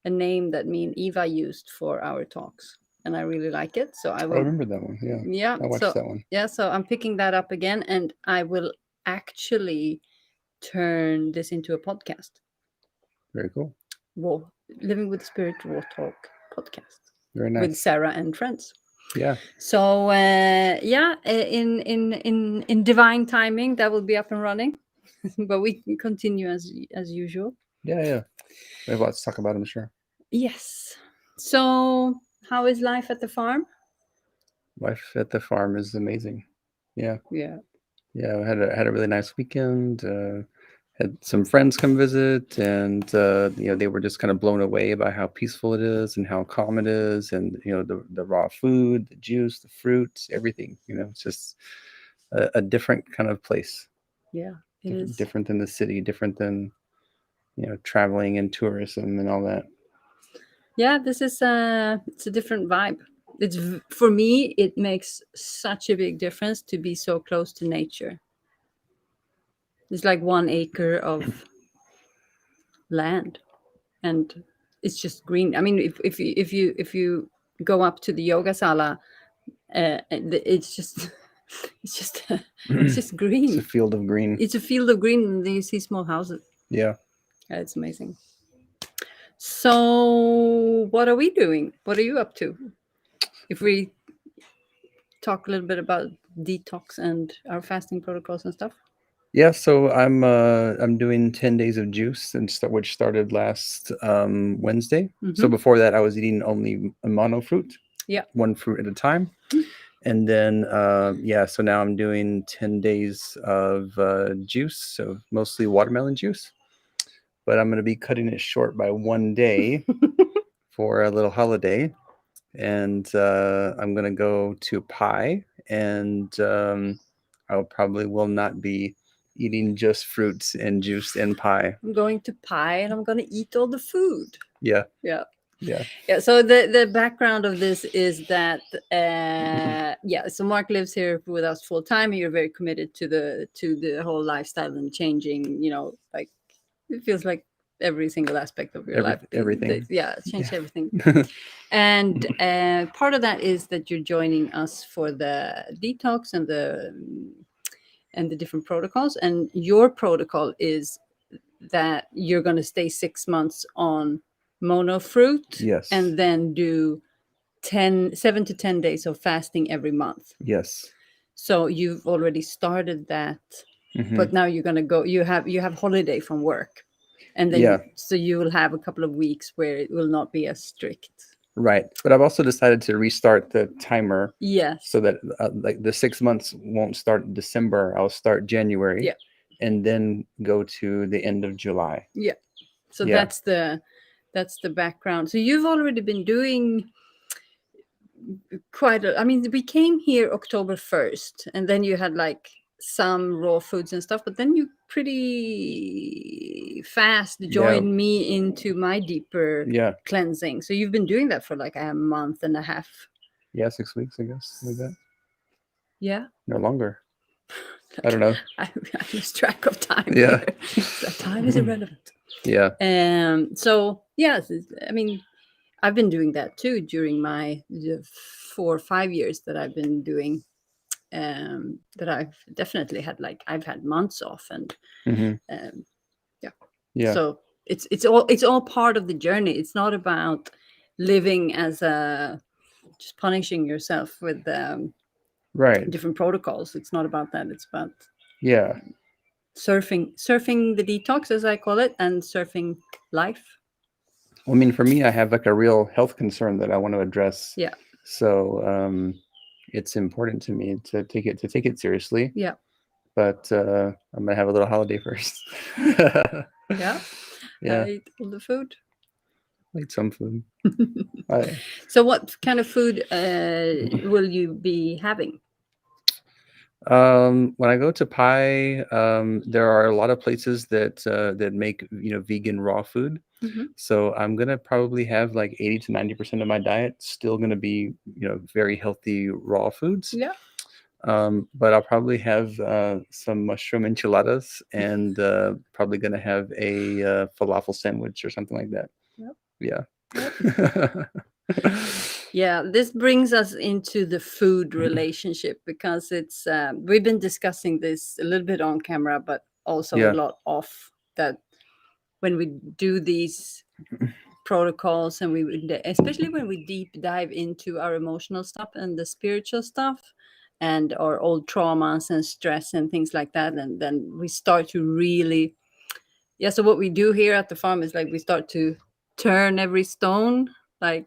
a name that me and Eva used for our talks, and I really like it. So I I will. remember that one. Yeah. Yeah. I watched So that one. yeah. So I'm picking that up again, and I will actually turn this into a podcast. Very cool. Raw Living with Spirit Raw Talk podcast Very with nice. Sarah and friends. Yeah. So yeah, in divine timing, that will be up and running. But we can continue as usual. Yeah. Yeah. We have lots to talk about, I'm sure. Yes. So how is life at the farm? Life at the farm is amazing. Yeah. Yeah. Yeah. I had a really nice weekend. Had some friends come visit, and they were just kind of blown away by how peaceful it is and how calm it is, and the raw food, the juice, the fruit, everything. It's just a different kind of place. Yeah, it is. Different than the city, different than traveling and tourism and all that. Yeah, this is it's a different vibe. For me, it makes such a big difference to be so close to nature. It's like 1 acre of land, and it's just green. I mean, if you go up to the yoga sala, it's just it's just it's just It's a green. field of green. It's a field of green, and then you see small houses. Yeah. Yeah, it's amazing. So, what are we doing? What are you up to? If we talk a little bit about detox and our fasting protocols and stuff. Yeah, so I'm doing 10 days of juice, which started last Wednesday. So Mm-hmm. before that, I was eating only a mono fruit, Yeah. one fruit at a time. And then so now I'm doing 10 days of juice, so mostly watermelon juice. But I'm going to be cutting it short by 1 day for a little holiday, and I'm going to go to pie, and I probably will not be eating just fruits and juice and pie. I'm going to pie and I'm going to eat all the food. Yeah. Yeah. Yeah. Yeah. So the background of this is that so Mark lives here with us full time. You're very committed to the whole lifestyle and changing. Like it feels like every single aspect of your life. Everything. Change everything. And part of that is that you're joining us for the detox and the different protocols. And your protocol is that you're going to stay 6 months on mono fruit, Yes. and then do 7 to 10 days of fasting every month. Yes. So you've already started that, Mm-hmm. but now you're going to go. You have holiday from work, and then Yeah. so you will have a couple of weeks where it will not be as strict. Right. But I've also decided to restart the timer. Yes. So that like the 6 months won't start in December. I'll start January. Yeah. And then go to the end of July. Yeah. So Yeah. that's the background. So you've already been doing I mean, we came here October 1st, and then you had like some raw foods and stuff, but then you pretty fast joined me into my deeper cleansing. So you've been doing that for like a month and a half. Yeah, 6 weeks, I guess, like that. Yeah. No longer. I don't know. I lose track of time. Yeah. So time is irrelevant. Yeah. So yes, I mean, I've been doing that too during my 4 or 5 years that I've been doing. That I've definitely had, like I've had months off, and yeah. So it's all part of the journey. It's not about living as just punishing yourself with right different protocols. It's not about that. It's about surfing the detox, as I call it, and surfing life. Well, I mean, for me, I have like a real health concern that I want to address. Yeah. So it's important to me to take it seriously. Yeah. But I'm gonna have a little holiday first. Yeah. Yeah. I ate all the food. Like some food. So what kind of food will you be having? When I go to pie, there are a lot of places that make vegan raw food. Mm-hmm. So I'm gonna probably have like 80 to 90% of my diet still gonna be very healthy raw foods. Yeah. But I'll probably have some mushroom enchiladas, and probably gonna have a falafel sandwich or something like that. Yep. Yeah. Yep. Yeah, this brings us into the food relationship because it's we've been discussing this a little bit on camera, but also a Yeah. lot off. That when we do these protocols and especially when we deep dive into our emotional stuff and the spiritual stuff and our old traumas and stress and things like that, and then we start to really, yeah, so what we do here at the farm is like we start to turn every stone, like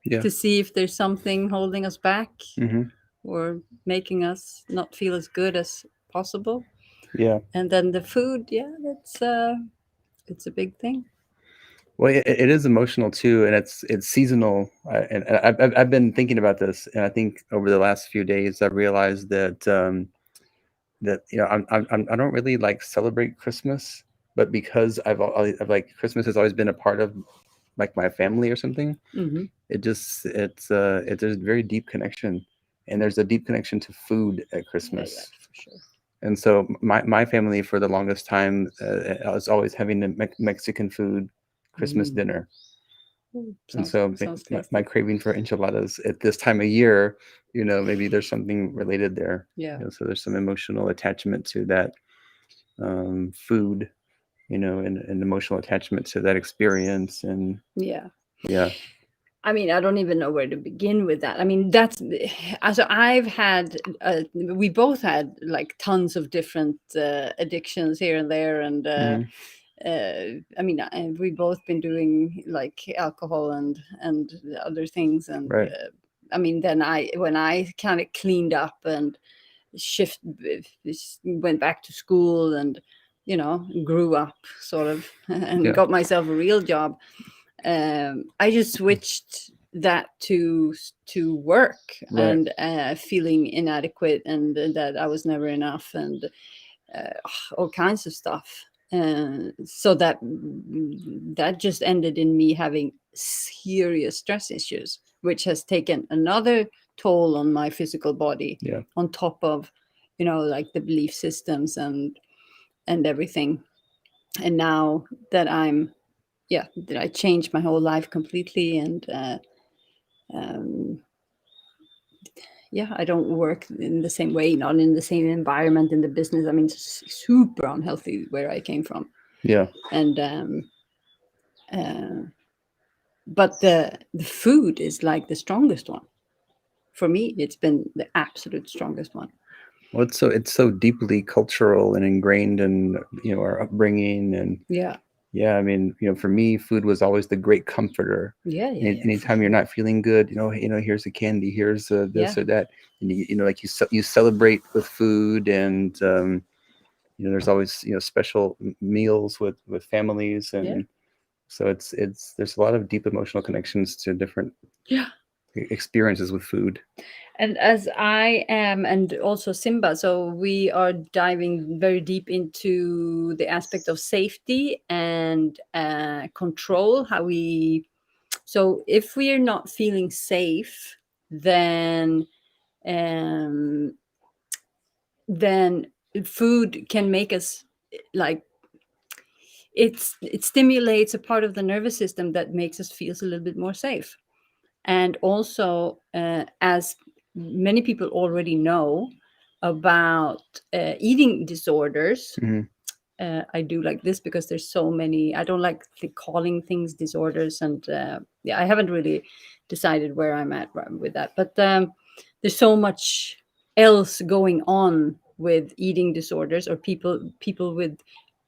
Yeah. to see if there's something holding us back Hmm. or making us not feel as good as possible. Yeah. And then the food, yeah, that's it's a big thing. Well, it is emotional too, and it's seasonal. And I've been thinking about this, and I think over the last few days, I've realized that that I don't really like celebrate Christmas, but because I've like Christmas has always been a part of like my family or something. Hmm. There's a very deep connection, and there's a deep connection to food at Yeah, yeah, Christmas. for sure. And so my family for the longest time, I was always having the Mexican food Christmas Mm. dinner. Ooh, And sounds so sounds my tasty. craving for enchiladas at this time of year, maybe there's something related there. Yeah, So there's some emotional attachment to that food, and an emotional attachment to that experience. And yeah. yeah. I mean, I don't even know where to begin with that. I mean, that's so I've had we both had like tons of different addictions here and there, and Hmm. I mean, we both been doing like alcohol and other things, and Right. I mean, then when I kind of cleaned up and shift went back to school and grew up sort of and Yeah. got myself a real job, I just switched that to work Right. and feeling inadequate and that I was never enough and all kinds of stuff. So that just ended in me having serious stress issues, which has taken another toll on my physical body, Yeah. on top of like the belief systems and everything. And now that that I changed my whole life completely, and um, yeah, I don't work in the same way, not in the same environment in the business. I mean, super unhealthy where I came from, Yeah. and uh, but the food is like the strongest one for me. It's been the absolute strongest one. Well, it's so deeply cultural and ingrained in our upbringing. And Yeah, yeah, I mean, for me, food was always the great comforter. yeah, yeah, yeah, for Anytime you're sure. not feeling good, here's a candy, here's this Yeah, or that, and like you celebrate with food. And there's always special meals with families. yeah, And so it's there's a lot of deep emotional connections to different yeah. experiences with food. And as I am, and also Simba, so we are diving very deep into the aspect of safety and control. So if we are not feeling safe, then um, then food can make us like it stimulates a part of the nervous system that makes us feel a little bit more safe. And also, as many people already know about eating disorders, Hmm. I do like this because there's so many. I don't like calling things disorders, and yeah, I haven't really decided where I'm at with that. But there's so much else going on with eating disorders or people with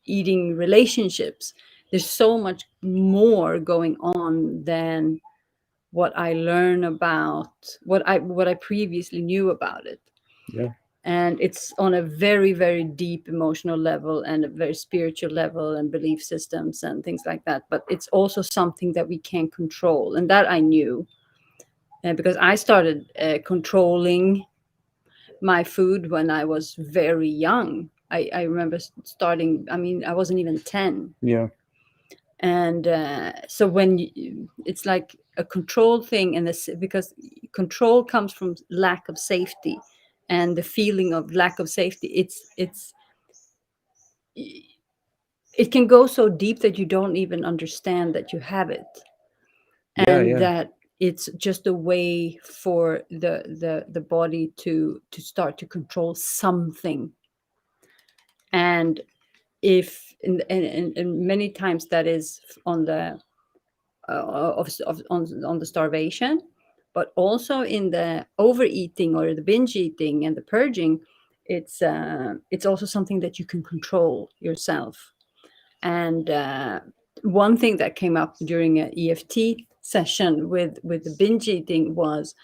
eating relationships. There's so much more going on than what I learn about what I previously knew about it. Yeah. And it's on a very, very deep emotional level and a very spiritual level and belief systems and things like that. But it's also something that we can control. And that I knew because I started controlling my food when I was very young. I remember starting, I mean, I wasn't even 10. Yeah. And so when it's like a control thing, and this because control comes from lack of safety, and the feeling of lack of safety, it can go so deep that you don't even understand that you have it. and that it's just a way for the body to start to control something. And if and many times that is on the on the starvation, but also in the overeating or the binge eating and the purging, it's also something that you can control yourself. And one thing that came up during an EFT session with the binge eating was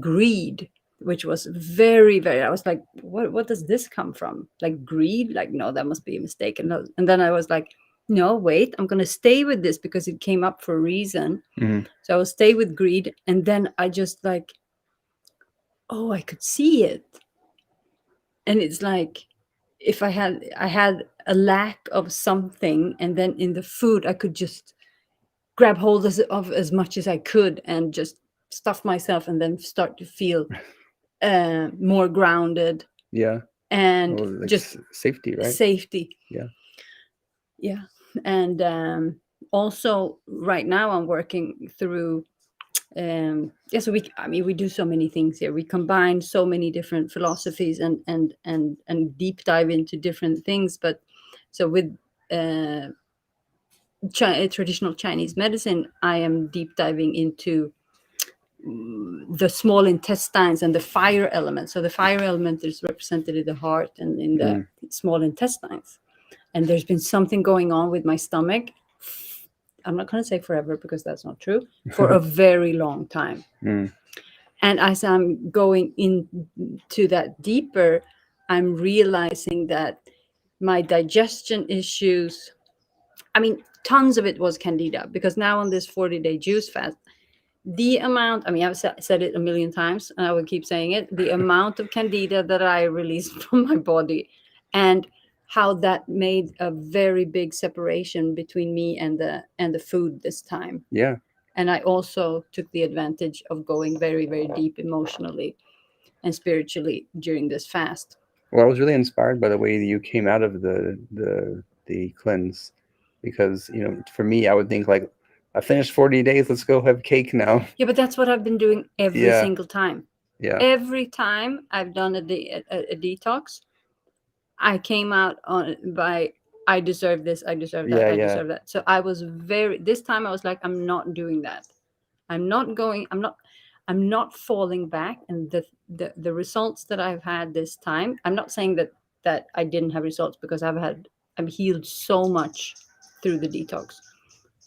greed, which was very, very, I was like, what does this come from? Like greed? Like, no, that must be a mistake. And then I was like, no, wait, I'm going to stay with this because it came up for a reason. Mm-hmm. So I will stay with greed. And then I just like, oh, I could see it. And it's like, if I had a lack of something, and then in the food, I could just grab hold of as much as I could and just stuff myself and then start to feel more grounded. Yeah. And Well, like just safety, right? safety. Yeah. Yeah. And also right now I'm working through yeah, so we do so many things here. We combine so many different philosophies and deep dive into different things. But so with traditional Chinese medicine, I am deep diving into the small intestines and the fire element. So the fire element is represented in the heart and in the small intestines. And there's been something going on with my stomach. I'm not going to say forever because that's not true. For a very long time. And as I'm going into that deeper, I'm realizing that my digestion issues, I mean, tons of it was candida, because now on this 40-day juice fast, the amount, I mean, I've said it a million times and I will keep saying it, the amount of candida that I released from my body, and how that made a very big separation between me and the food this time. Yeah. And I also took the advantage of going very, very deep emotionally and spiritually during this fast. Well, I was really inspired by the way you came out of the cleanse, because for me, I would think like, I finished 40 days. Let's go have cake now. Yeah, but that's what I've been doing every Yeah. single time. Yeah. Every time I've done a detox, I came out on by, I deserve this, I deserve that, I deserve that. So I was this time I was like, I'm not doing that. I'm not falling back. And the results that I've had this time, I'm not saying that I didn't have results, because I've healed so much through the detox.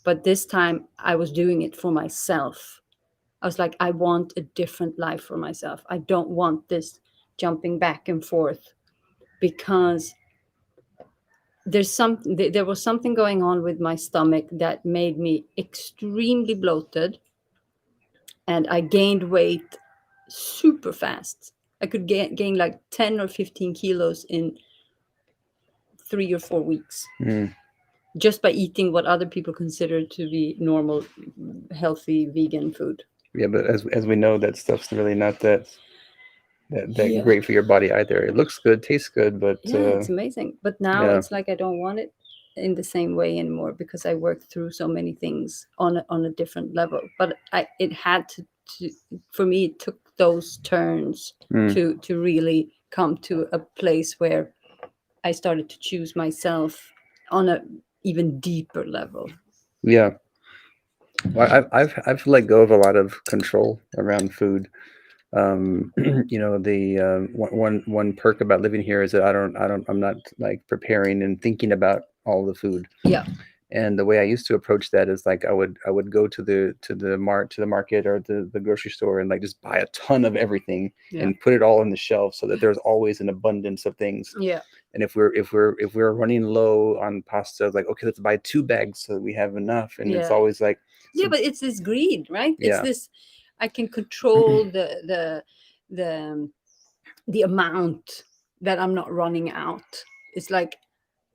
But this time I was doing it for myself. I was like, I want a different life for myself. I don't want this jumping back and forth, because there was something going on with my stomach that made me extremely bloated, and I gained weight super fast. I could gain like 10 or 15 kilos in 3 or 4 weeks, just by eating what other people consider to be normal, healthy vegan food. Yeah, but as we know, that stuff's really not that great for your body either. It looks good, tastes good, but it's amazing. But now it's like I don't want it in the same way anymore, because I worked through so many things on a different level. But it had to for me, it took those turns to really come to a place where I started to choose myself on a even deeper level. Yeah. Well, I've let go of a lot of control around food. The one perk about living here is that I'm not like preparing and thinking about all the food. Yeah. And the way I used to approach that is like I would go to the market or the grocery store and like just buy a ton of everything and put it all on the shelf, so that there's always an abundance of things. Yeah. And if we're running low on pasta, like, okay, let's buy 2 bags so that we have enough. And it's always like, but it's this greed, right? Yeah. It's this, I can control the amount that I'm not running out. It's like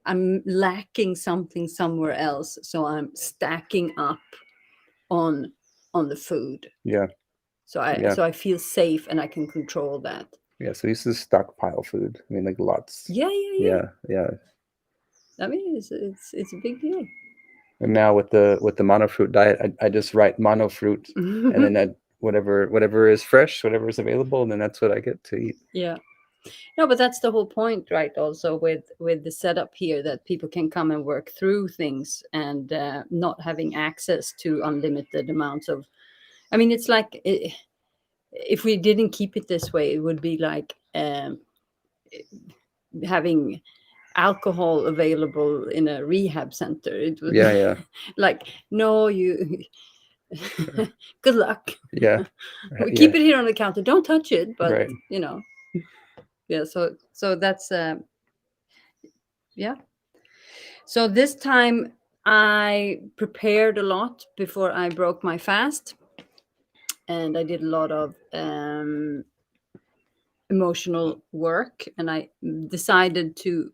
I'm lacking something somewhere else, so I'm stacking up on the food. Yeah. So I feel safe and I can control that. Yeah, so this is stockpile food. I mean, like lots. Yeah. Yeah. I mean, it's a big deal. And now with the monofruit diet, I just write monofruit, and then whatever is fresh, whatever is available, and then that's what I get to eat. Yeah. No, but that's the whole point, right? Also with the setup here, that people can come and work through things, and not having access to unlimited amounts of. I mean, it's like if we didn't keep it this way, it would be like having alcohol available in a rehab center. It would Yeah. like, no, you. Good luck. Yeah. We Yeah. keep it here on the counter. Don't touch it, but Right. yeah. So that's yeah. So this time I prepared a lot before I broke my fast, and I did a lot of emotional work, and I decided to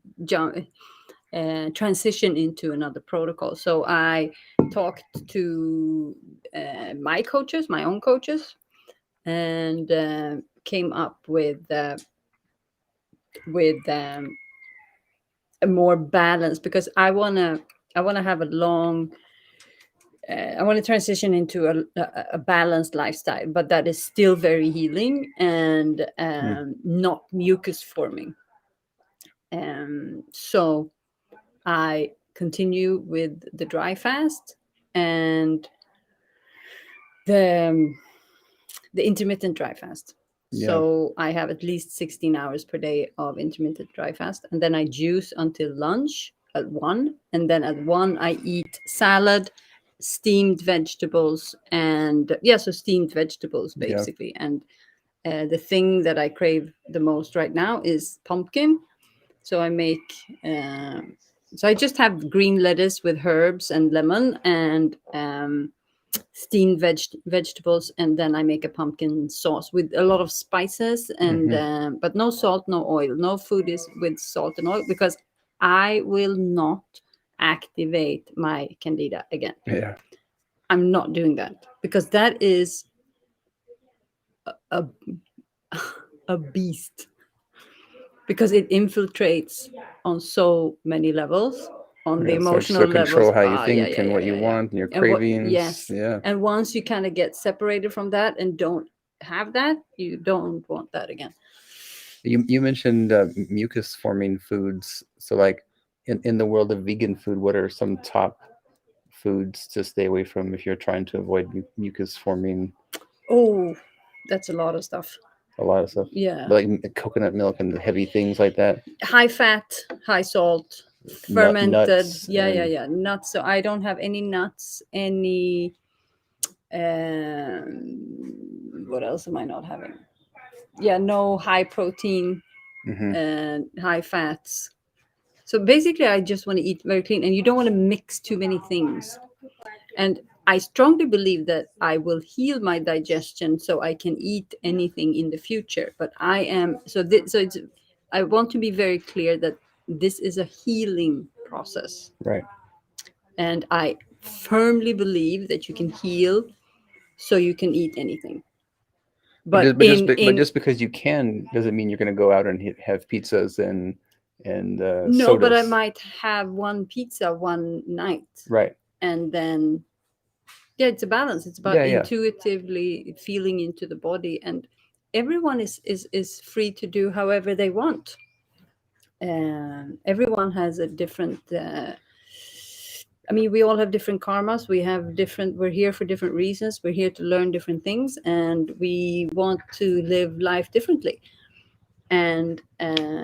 transition into another protocol. So I talked to my own coaches, and came up with a more balance, because I wanna have a long. I want to transition into a balanced lifestyle, but that is still very healing and not mucus forming. So I continue with the dry fast and the the intermittent dry fast. Yeah. So I have at least 16 hours per day of intermittent dry fast, and then I juice until lunch at 1, and then at 1 I eat salad, steamed vegetables, and so steamed vegetables Yeah. basically. And the thing that I crave the most right now is pumpkin. So I make so I just have green lettuce with herbs and lemon, and steamed vegetables, and then I make a pumpkin sauce with a lot of spices, and but no salt, no oil. No food is with salt and oil, because I will not activate my candida again. Yeah. I'm not doing that, because that is a a beast, because it infiltrates on so many levels, on the Yeah, it starts emotional to levels. control how you Yeah, think yeah, and yeah, what you yeah, yeah. want and your And what? cravings. Yes. Yeah. And once you kind of get separated from that and don't have that, you don't want that again. You mentioned mucus forming foods. So like in the world of vegan food, what are some top foods to stay away from if you're trying to avoid mucus forming? Oh, that's a lot of stuff. A lot of stuff. Yeah. But like coconut milk and heavy things like that. High fat, high salt, fermented. Nuts. Yeah. Nuts. So I don't have any nuts, any. What else am I not having? Yeah, no high protein and high fats. So basically, I just want to eat very clean, and you don't want to mix too many things. And I strongly believe that I will heal my digestion so I can eat anything in the future. But I am so it's. I want to be very clear that this is a healing process, Right. and I firmly believe that you can heal so you can eat anything. But Just because you can doesn't mean you're going to go out and have pizzas and no, but I sodas. might have one pizza one night, Right. and then it's a balance. It's about intuitively feeling into the body, and everyone is free to do however they want. Everyone has a different. I mean, we all have different karmas. We're here for different reasons. We're here to learn different things, and we want to live life differently. And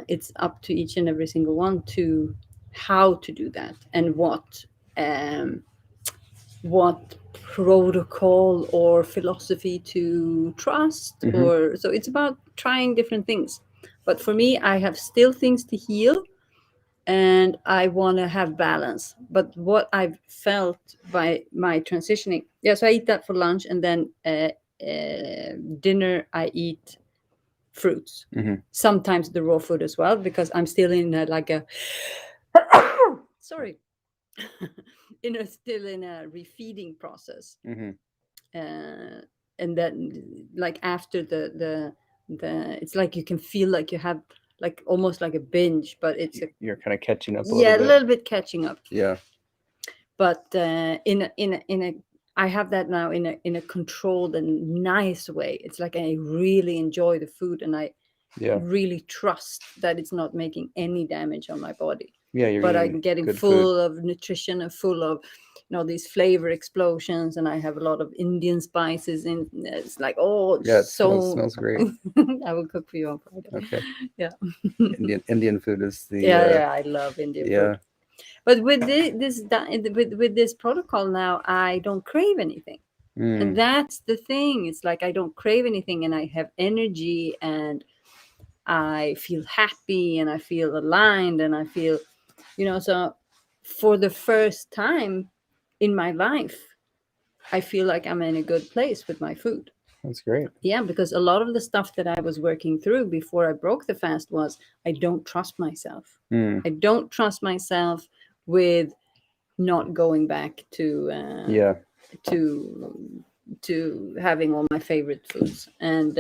it's up to each and every single one to how to do that, and what protocol or philosophy to trust. Or so it's about trying different things. But for me, I have still things to heal, and I want to have balance. But what I've felt by my transitioning, so I eat that for lunch, and then dinner I eat fruits. Sometimes the raw food as well, because I'm still in sorry, still in a refeeding process. And then like after the it's like you can feel like you have like almost like a binge, but it's you're kind of catching up a little bit catching up. Yeah. but I have that now in a controlled and nice way. It's like I really enjoy the food, and I Yeah. really trust that it's not making any damage on my body. Yeah, you're But eating I'm getting good food. full of nutrition and full of, these flavor explosions, and I have a lot of Indian spices in. It's like, oh, Yeah, it so smells great. I will cook for you on Friday. Okay. Yeah. Indian food is the Yeah, I love Indian yeah. food. But with with this protocol now, I don't crave anything. And Mm, that's the thing. It's like I don't crave anything, and I have energy, and I feel happy, and I feel aligned, and I feel, so for the first time in my life, I feel like I'm in a good place with my food. that's great. Yeah, because a lot of the stuff that I was working through before I broke the fast was I don't trust myself. Mm, I don't trust myself with not going back yeah. to to having all my favorite foods, and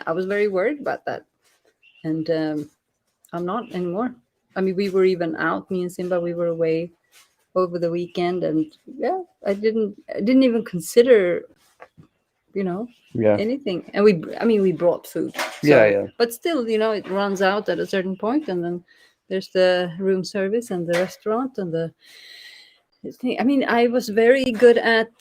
I was very worried about that, and I'm not anymore. I mean, we were even out, me and Simba, we were away over the weekend, and yeah, I didn't even consider, you know Yeah. anything. And we brought food, Yeah, so yeah. but still, it runs out at a certain point, and then there's the room service and the restaurant and the thing. I mean, I was very good at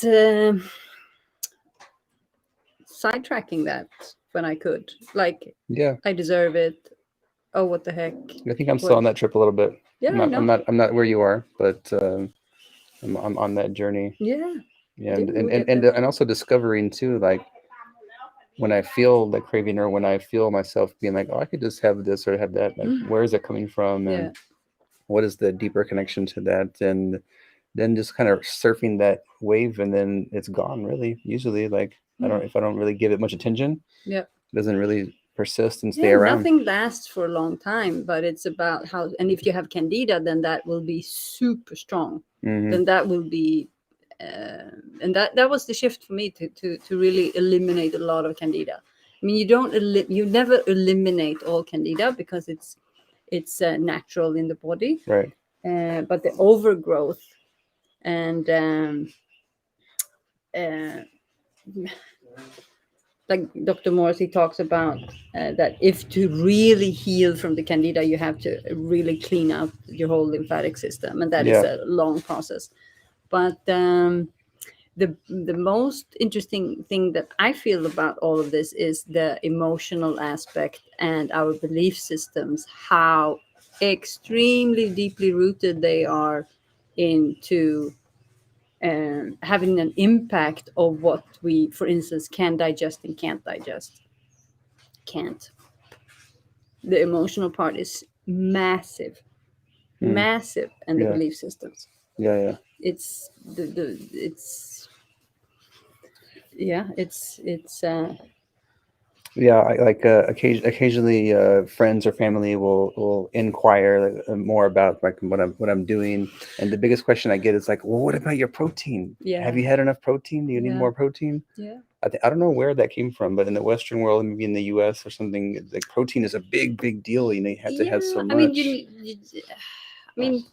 sidetracking that when I could. Like, Yeah. I deserve it. Oh, what the heck? I think I'm still What? on that trip a little bit. Yeah, I know. I'm not where you are, but I'm on that journey. Yeah, Yeah, yeah, we get and there. and also discovering too, like when I feel the craving or when I feel myself being like, oh, I could just have this or have that. Like, Mm. where is it coming from, and Yeah, what is the deeper connection to that? And then just kind of surfing that wave, and then it's gone. Really, usually, like if I don't really give it much attention, yeah, it doesn't really persist and stay yeah. around. Nothing lasts for a long time, but it's about how. And if you have candida, then that will be super strong. Hmm. Then that will be, and that was the shift for me to really eliminate a lot of candida. I mean, you never eliminate all candida because it's natural in the body, Right. but the overgrowth and uh, like Dr. Morse, he talks about that if to really heal from the candida, you have to really clean out your whole lymphatic system, and that is Yeah. a long process. But the most interesting thing that I feel about all of this is the emotional aspect and our belief systems, how extremely deeply rooted they are into having an impact of what we, for instance, can digest and can't digest. Can't. The emotional part is massive, Mm. massive, and the Yeah. belief systems. Yeah. Yeah. It's it's yeah, it's Yeah, occasionally friends or family will inquire more about like what I'm doing, and the biggest question I get is like, well, what about your protein? yeah, Have you had enough protein? Do you need yeah, more protein? yeah. I don't know where that came from, but in the Western world, maybe in the U.S. or something, like protein is a big deal. You have to have so I mean, much. I mean,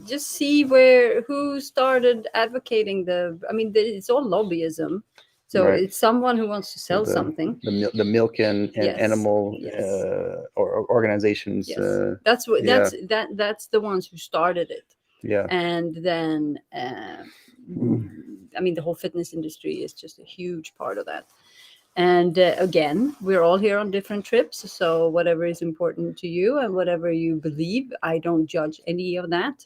just see who started advocating the. I mean, it's all lobbyism. So Right. it's someone who wants to So sell something. the milk and Yes, animal yes, or organizations. yes. That's what Yeah. that's the ones who started it, Yeah. and then Mm. I mean, the whole fitness industry is just a huge part of that. And again, we're all here on different trips. So whatever is important to you and whatever you believe, I don't judge any of that.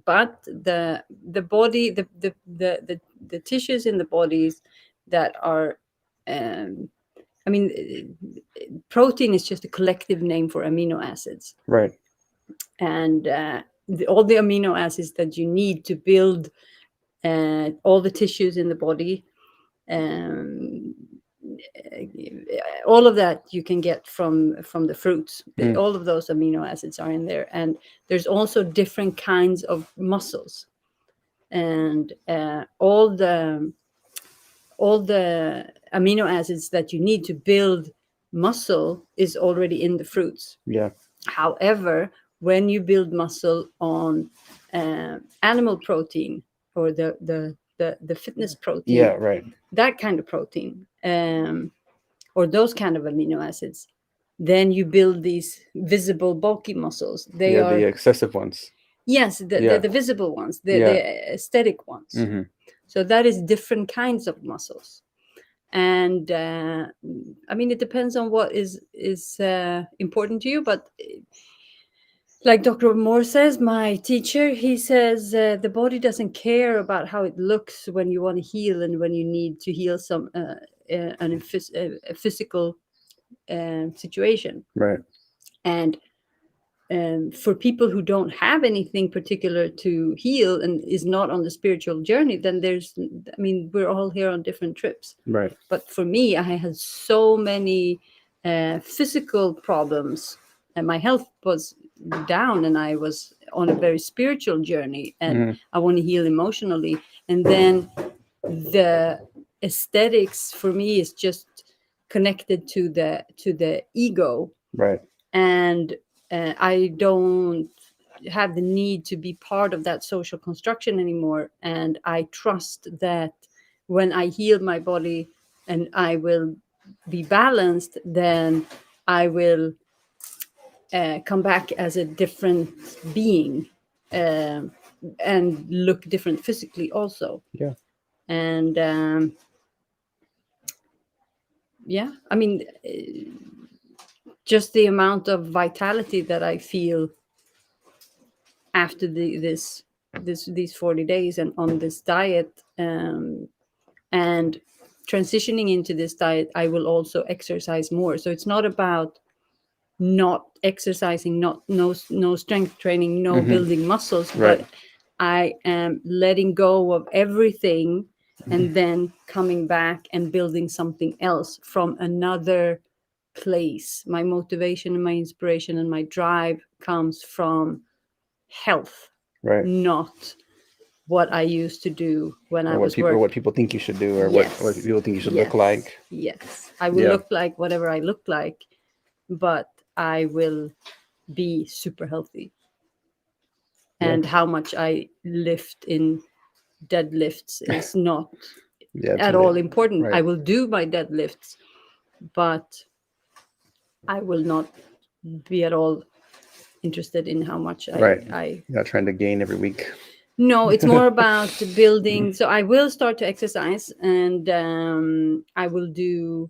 But the body, the tissues in the bodies that are, um, I mean, protein is just a collective name for amino acids, Right. and all the amino acids that you need to build all the tissues in the body. Um, all of that you can get from the fruits. Mm. All of those amino acids are in there, and there's also different kinds of muscles, and all the amino acids that you need to build muscle is already in the fruits. Yeah. However, when you build muscle on animal protein or the fitness protein, Yeah, right. that kind of protein, or those kind of amino acids, then you build these visible bulky muscles. They Yeah, are, the excessive ones. yes, Yeah. the visible ones, Yeah. the aesthetic ones. Hmm. So that is different kinds of muscles. And I mean, it depends on what is important to you, but like Dr. Moore says, my teacher, he says the body doesn't care about how it looks when you want to heal and when you need to heal some a physical situation. Right. And for people who don't have anything particular to heal and is not on the spiritual journey, then I mean, we're all here on different trips. Right. But for me, I had so many physical problems, and my health was down, and I was on a very spiritual journey, and I want to heal emotionally. And then the aesthetics for me is just connected to the ego, Right. and I don't have the need to be part of that social construction anymore. And I trust that when I heal my body and I will be balanced, then I will come back as a different being, um and look different physically also. Yeah. And yeah, I mean, just the amount of vitality that I feel after these 40 days and on this diet, and transitioning into this diet, I will also exercise more. So it's not about not exercising, not no strength training, no building muscles, Right. but I am letting go of everything and then coming back and building something else from another place. My motivation and my inspiration and my drive comes from health, Right. not what I used to do when I Or was what people think you should do, or what Yes. people think you should Yes. look like. Yes. I will Yeah. look like whatever I look like, but I will be super healthy. Yeah. And how much I lift in deadlifts is not Yeah. at all important. Right. I will do my deadlifts, but I will not be at all interested in how much Right. I You're not trying to gain every week. No, it's more about building. So I will start to exercise, and I will do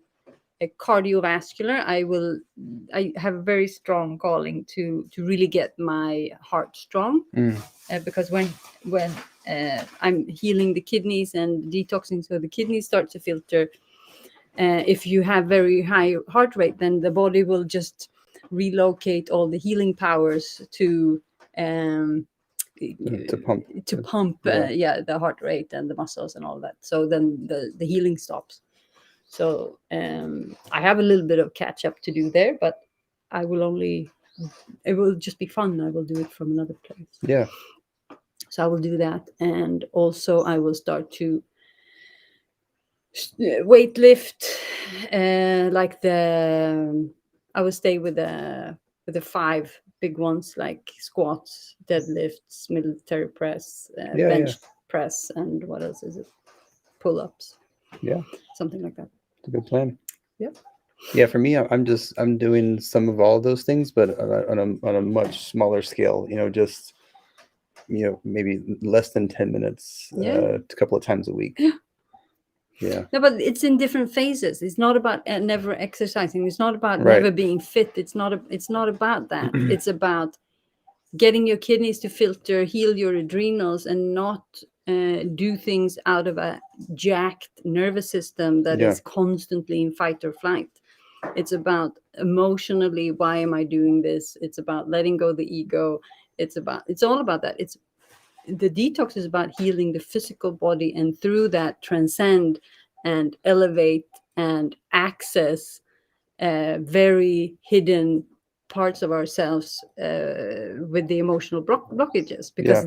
a cardiovascular. I have a very strong calling to really get my heart strong, because when I'm healing the kidneys and detoxing, so the kidneys start to filter. If you have very high heart rate, then the body will just relocate all the healing powers to To pump. the heart rate and the muscles and all that. So then the healing stops. So I have a little bit of catch up to do there, but I will only it will just be fun. I will do it from another place. Yeah. So I will do that, and also I will start to weight lift, like I will stay with the 5 big ones, like squats, deadlifts, military press, Yeah. bench press, and what else is it, pull-ups, Yeah. something like that. It's a good plan. Yep. Yeah. For me, I'm doing some of all those things, but on a much smaller scale. Just maybe less than 10 minutes, a couple of times a week. Yeah. No, but it's in different phases. It's not about never exercising. It's not about Right. never being fit. It's not about that. It's about getting your kidneys to filter, heal your adrenals, and not do things out of a jacked nervous system that Yeah. is constantly in fight or flight. It's about emotionally, why am I doing this? It's about letting go the ego. It's all about that. The detox is about healing the physical body, and through that transcend and elevate and access very hidden parts of ourselves with the emotional blockages, because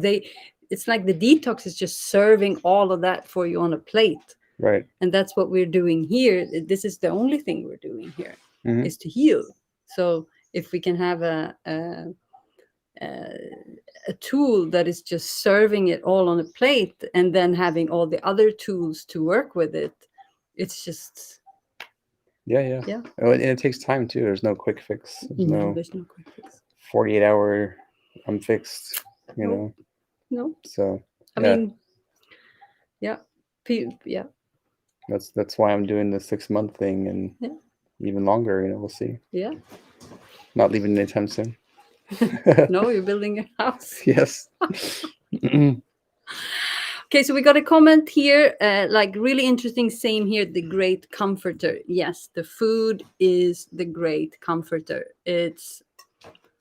it's like the detox is just serving all of that for you on a plate. Right. And that's what we're doing here. This is the only thing we're doing here, Mhm. is to heal. So if we can have a tool that is just serving it all on a plate and then having all the other tools to work with it. It's just, Yeah. yeah. Oh, and it takes time too. There's no quick fix. There's No, no there's no quick fix. 48-hour I'm fixed, No, no. So I yeah, mean, yeah, yeah, that's why I'm doing the 6-month thing and yeah, even longer, we'll see. yeah. Not leaving anytime soon. No, you're building a house. Yes. Okay, so we got a comment here, like really interesting. Same here, the great comforter. Yes, the food is the great comforter. It's,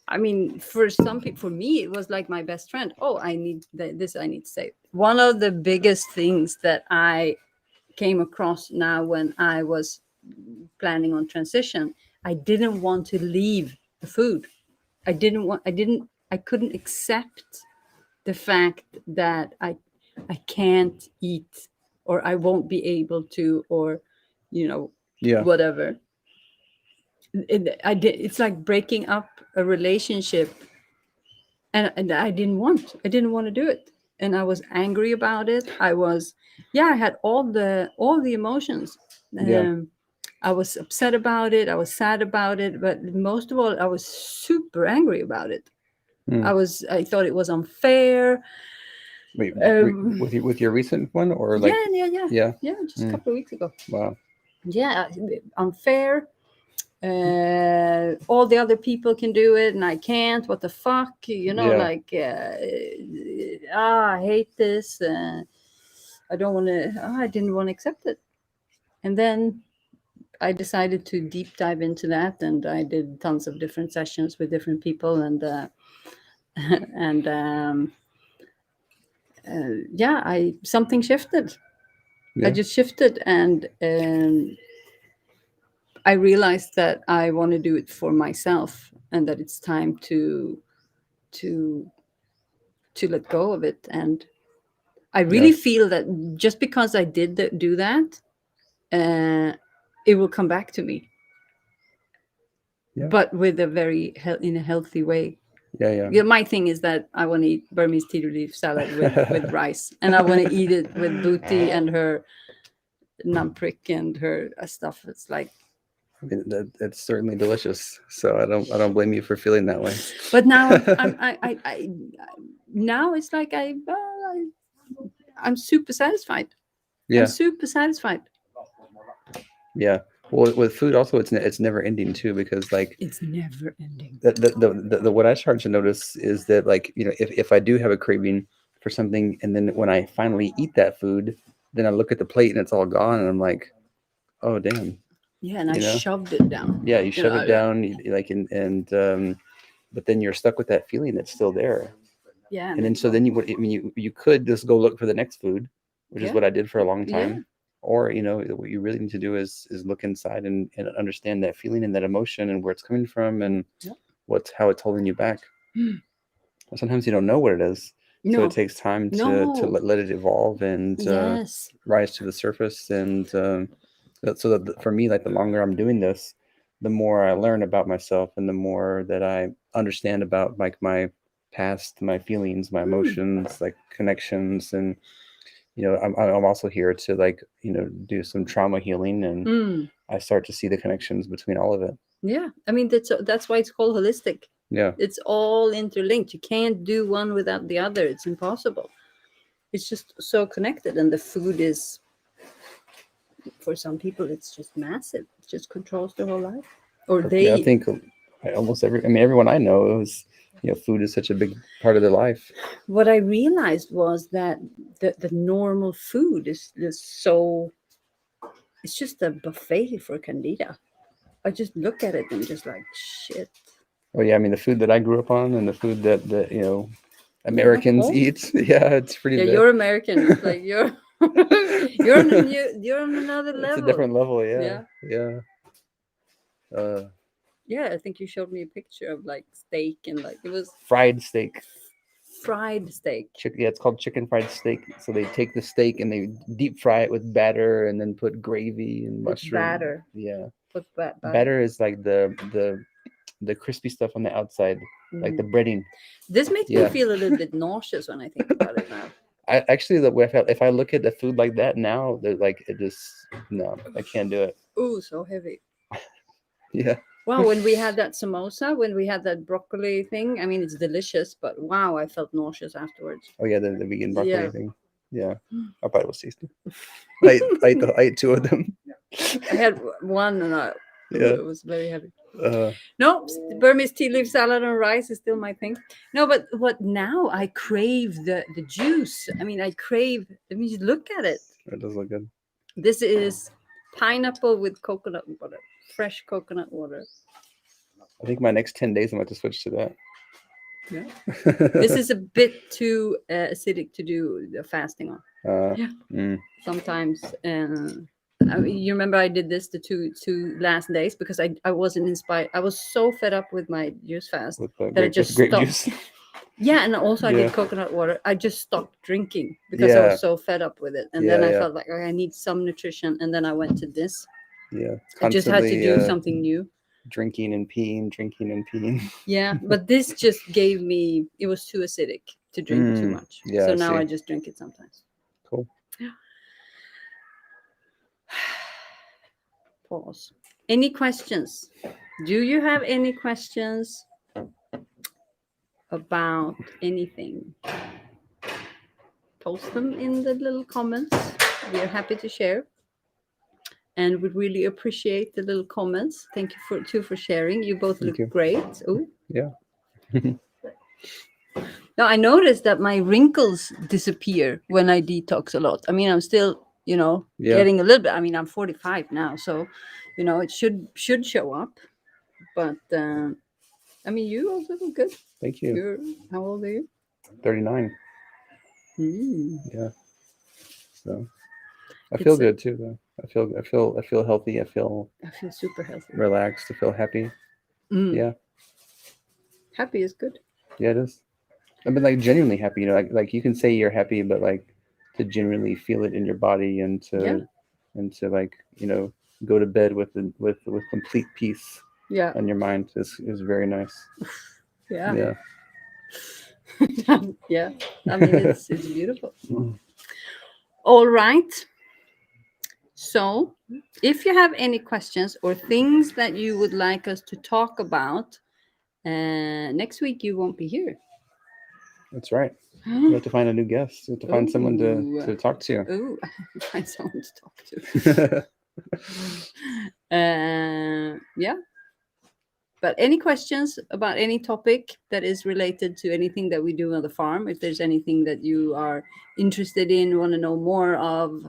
I mean, for some people, for me, it was like my best friend. Oh, I need this. I need to say one of the biggest things that I came across now when I was planning on transition. I didn't want to leave the food. I couldn't accept the fact that I can't eat or I won't be able to, or Yeah. whatever. It's like breaking up a relationship, and I didn't want to do it, and I was angry about it. I had all the emotions. Yeah. I was upset about it. I was sad about it, but most of all, I was super angry about it. Mm. I thought it was unfair. Wait, Um, with your recent one or yeah, like yeah, yeah. just a couple of weeks ago. Wow. Yeah, unfair. All the other people can do it and I can't. What the fuck? Yeah. Like, I hate this. I don't want to. I didn't want to accept it. And then I decided to deep dive into that, and I did tons of different sessions with different people, and and I something shifted. Yeah. I just shifted, and I realized that I want to do it for myself, and that it's time to let go of it. And I Yeah. really feel that just because I did do that, it will come back to me, Yeah. but with a very in a healthy way. Yeah. Yeah, my thing is that I want to eat Burmese tea leaf salad with rice, and I want to eat it with Booty and her numprik and her stuff. It's like, I mean, it's certainly delicious. So I don't blame you for feeling that way. but now now it's like I'm super satisfied. Yeah. I'm super satisfied. Yeah. Well, with food also, it's never ending too, because like It's never ending. the what I start to notice is that, like, if I do have a craving for something, and then when I finally eat that food, then I look at the plate and it's all gone, and I'm like, oh damn. Yeah, and I shoved it down. Yeah, you shove it down, like, and but then you're stuck with that feeling that's still there. Yeah, And then so then you could just go look for the next food, which is what I did for a long time. Yeah. Or what you really need to do is look inside and understand that feeling and that emotion and where it's coming from and how it's holding you back. Sometimes you don't know what it is, so it takes time to let it evolve and rise to the surface. And so that for me, like, the longer I'm doing this, the more I learn about myself and the more that I understand about, like, my past, my feelings, my emotions, like connections. And I'm also here to, like, do some trauma healing, and I start to see the connections between all of it. Yeah, I mean, that's why it's called holistic. Yeah, it's all interlinked. You can't do one without the other. It's impossible. It's just so connected, and the food is, for some people, it's just massive. It just controls their whole life. Or yeah, I think everyone I know is, food is such a big part of their life. What I realized was that the normal food is just so, it's just a buffet for Candida. I just look at it and just like, shit. Oh yeah, I mean, the food that I grew up on and the food that Americans eat. Yeah, it's pretty bad. You're American. It's like you're you're on another level. It's a different level. Yeah. Yeah, I think you showed me a picture of, like, steak, and, like, it was fried steak. Fried steak. Yeah, it's called chicken fried steak. So they take the steak and they deep fry it with batter and then put gravy and mushroom. Batter. Yeah. What's batter? Batter is like the crispy stuff on the outside, like the breading. This makes Yeah. me feel a little bit nauseous when I think about it now. I actually, the way if I look at the food like that now, they're like it just no, I can't do it. Ooh, so heavy. Yeah. Wow, when we had that samosa, when we had that broccoli thing, I mean, it's delicious, but wow, I felt nauseous afterwards. Oh yeah, the vegan broccoli Yeah. thing. Yeah, I thought it was tasty. I ate two of them. I had one and Yeah. it was very heavy. Uh, No, Burmese tea leaf salad and rice is still my thing. No, but what now? I crave the juice. I mean, I crave. I mean, just look at it. it does look good. This is pineapple with coconut water, fresh coconut water. I think my next 10 days I'm going to switch to that. Yeah. This is a bit too acidic to do the fasting on. Yeah. Sometimes. I mean, you remember I did this the two last days because I wasn't inspired. I was so fed up with my juice fast With that I just grape stopped. juice. Yeah, and also I Yeah. did coconut water. I just stopped drinking because I Yeah. was so fed up with it. And then Yeah, I yeah. felt like okay, I need some nutrition. And then I went to this. Yeah. I just had to Constantly, do something new. drinking and peeing. Yeah, but this just gave me. It was too acidic to drink too much. Yeah, So I now see. I just drink it sometimes. Cool. Pause. Any questions? Do you have any questions about anything? Post them in the little comments. We are happy to share. And would really appreciate the little comments. Thank you for sharing. You both look you. great. Oh. Yeah. Now I noticed that my wrinkles disappear when I detox a lot. I mean, I'm still, Yeah. getting a little bit. I mean, I'm 45 now, so it should show up. But I mean, you also look good. Thank you. How old are you? 39. Mm. Yeah. So I feel good too, though. I feel healthy. I feel super healthy. relaxed. I feel happy. Mm. Yeah. Happy is good. Yeah, it is. I've been like genuinely happy. Like you can say you're happy, but like to genuinely feel it in your body and to like go to bed with complete peace. Yeah. On your mind is very nice. Yeah. Yeah. Yeah. I mean, it's beautiful. All right. So, if you have any questions or things that you would like us to talk about, next week you won't be here. That's right. You have to find a new guest. You have to find someone to talk to. Oh, find someone to talk to. Yeah. But any questions about any topic that is related to anything that we do on the farm, if there's anything that you are interested in, want to know more of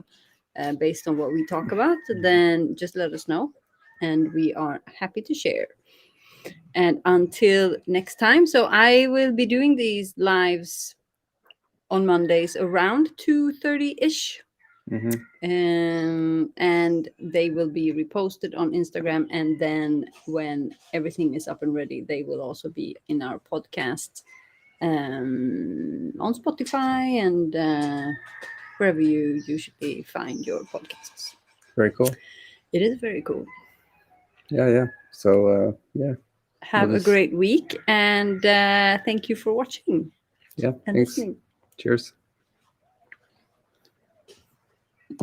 based on what we talk about, then just let us know. And we are happy to share. And until next time, so I will be doing these lives on Mondays around 2:30-ish. And they will be reposted on Instagram, and then when everything is up and ready, they will also be in our podcast on Spotify and wherever you usually find your podcasts. Very cool. It is very cool. Yeah. So yeah. Have a great week, and thank you for watching. Yeah. And thanks. listening. Cheers.